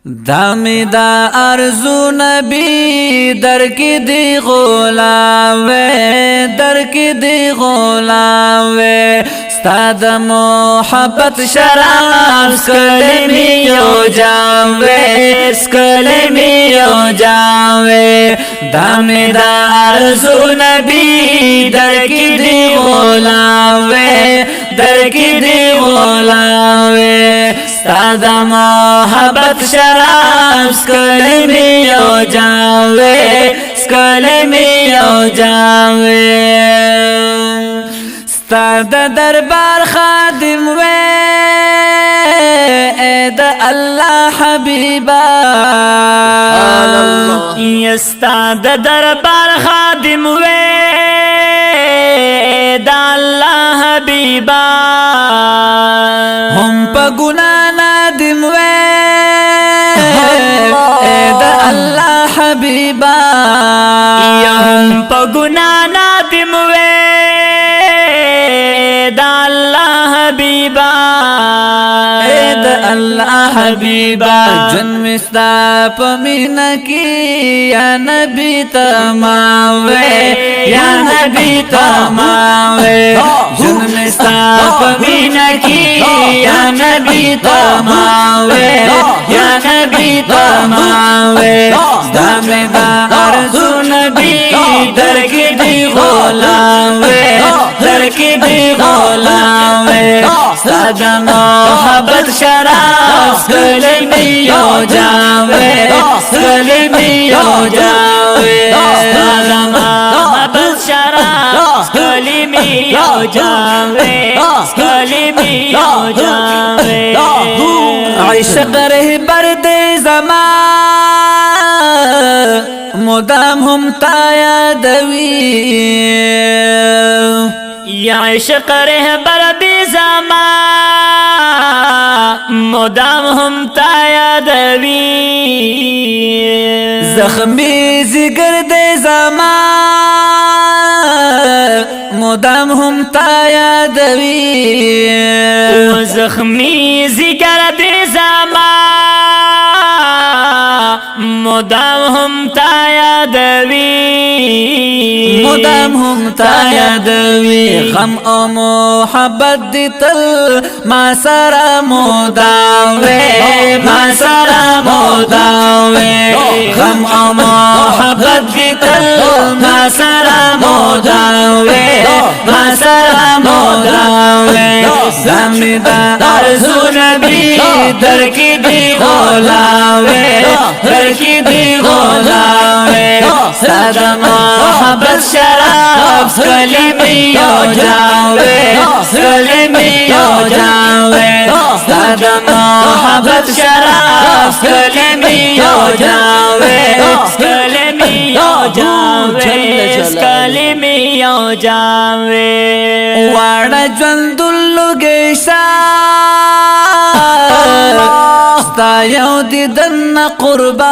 دامی دا ارزو نبی در کی دی غلام وے در کی دی غلام وے ستاد محبت شراب سکلمی یو جام وے سکلمی یو جام وے دامی دا ارزو نبی در کی دی غلام وے در کی دی غلام وے ستاد محبت شراب سکلمی یو جام وے سکلمی یو جام وے ستاد دربار خادم وے اے دا اللہ حبیبا ستاد دربار خادم وے اے دا اللہ حبیبا ہم پا گناہ نادم وے اے دا اللہ حبیبا ہم پا گناہ نادم وے دا اللہ حبیبا اے دا اللہ حبیبا جن مستا پمینا کی یا نبی تمام وے یا نبی تمام وے جن مستا پمینا کی یا نبی تمام وے یا نبی تمام وے دام دا ارزو نبی در کی دی غلام وے در کی دی غلام وے ستاد محبت شراب سکلمی یو جام وے سکلمی یو جام وے ستاد محبت شراب سکلمی یو جام وے سکلمی یو جام وے عشق رہبر دے زمان مدام ہم تا یادوی یا عشق رہبر دی زمان مدام ہم تا یادوی زخمی زگر دے زمان مدام ہم تا یادوی زخمی ذکر دی زمان مدام ہم تا یادوی مدام ہم تا یادوی غم او محبت دی تل ما سرا مدام وے ما سرا مدام وے غم او محبت دی تل ما سرا مدام وے ما سرا مدام وے زمی دا ارزو نبی در کی دی غلام وے در کی دی غلام وے ستاد محبت شراب سکلمی یو جام وے سکلمی یو جام وے ستاد محبت شراب سکلمی یو جام وے سکلمی یو جام وے سکلمی یو جام وے واڑا جوندلو گیشا ستا یو دیدن قربان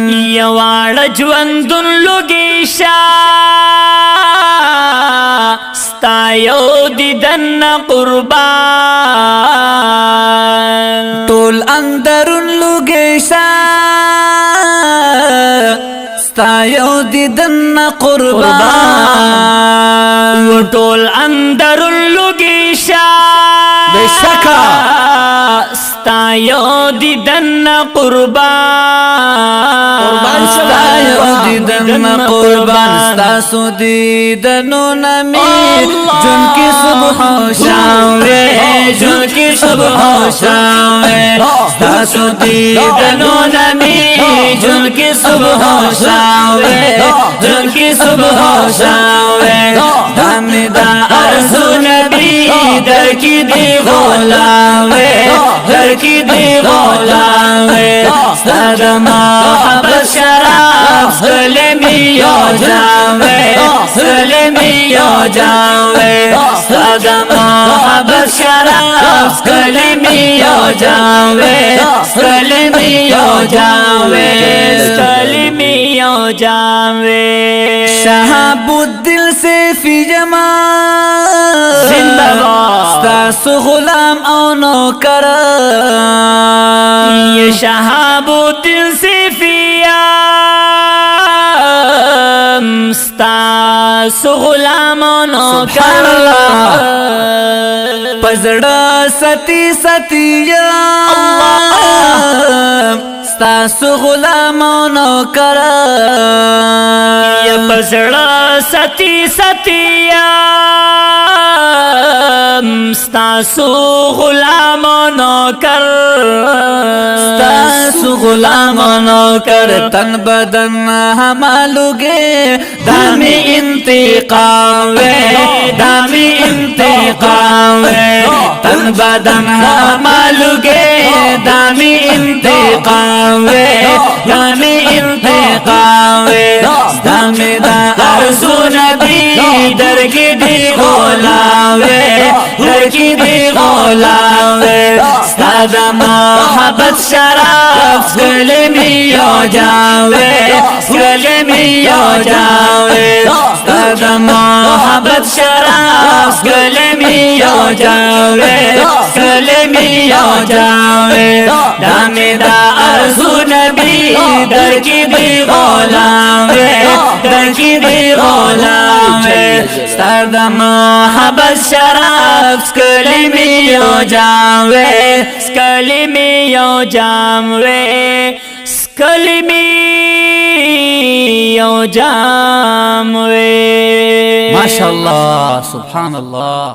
یواڑ جوندن لگیشا ستا یو دیدن قربان طول اندرون لگیشا ستا یو دیدن قربان و طول اندر لگیشا بے شکا ستا یو دیدن قربان ستا یو دیدن قربان ستا سو دیدنو نمی جن کی صبح و شام وے جن کی صبح و شام وے ستا سو دیدنو نمی جن کی صبح و شام وے جن کی صبح و شام وے دامی دا ارزو نبی در کی دی غلام وے در کی دی غلام وے ستاد محبت شراب سکلمی یو جام وے سکلمی یو جام وے ستاد محبت شراب سکلمی یو جام وے سکلمی یو جام وے سکلمی یو جام وے شہاب الدل سے فی جمال زندہ باد ستاسو غلام او نوکر शहाबुद्दीन सिफियाम स्तासु गुलामों कर पजड़ा सती सतिया स्तासु गुलामों कर पजड़ा सती सतिया स्तासु गुलामों कर स्तासु गुलामों कर तन बदन हमालुगे दामी इंतकाम वे दामी इंतकाम वे तन बदन हमालुगे दामी इंतकाम वे दामी इंतकाम वे दामी दा अर्ज़ु नबी दर की दी गोलावे दर की दी गोलावे सादा मोहब्बत शराफ गले में हो जावे गले में हो जावे सादा मोहब्बत शराफ गले में हो जावे गले में हो जावे दामेदा अर्ज़ु नबी दर की दी गोलावे दर की दी गोलावे सादा मोहब्बत शराफ गले में हो जावे स्कली में यो जामवे स्कली में यो जामवे माशाअल्लाह सुभान अल्लाह।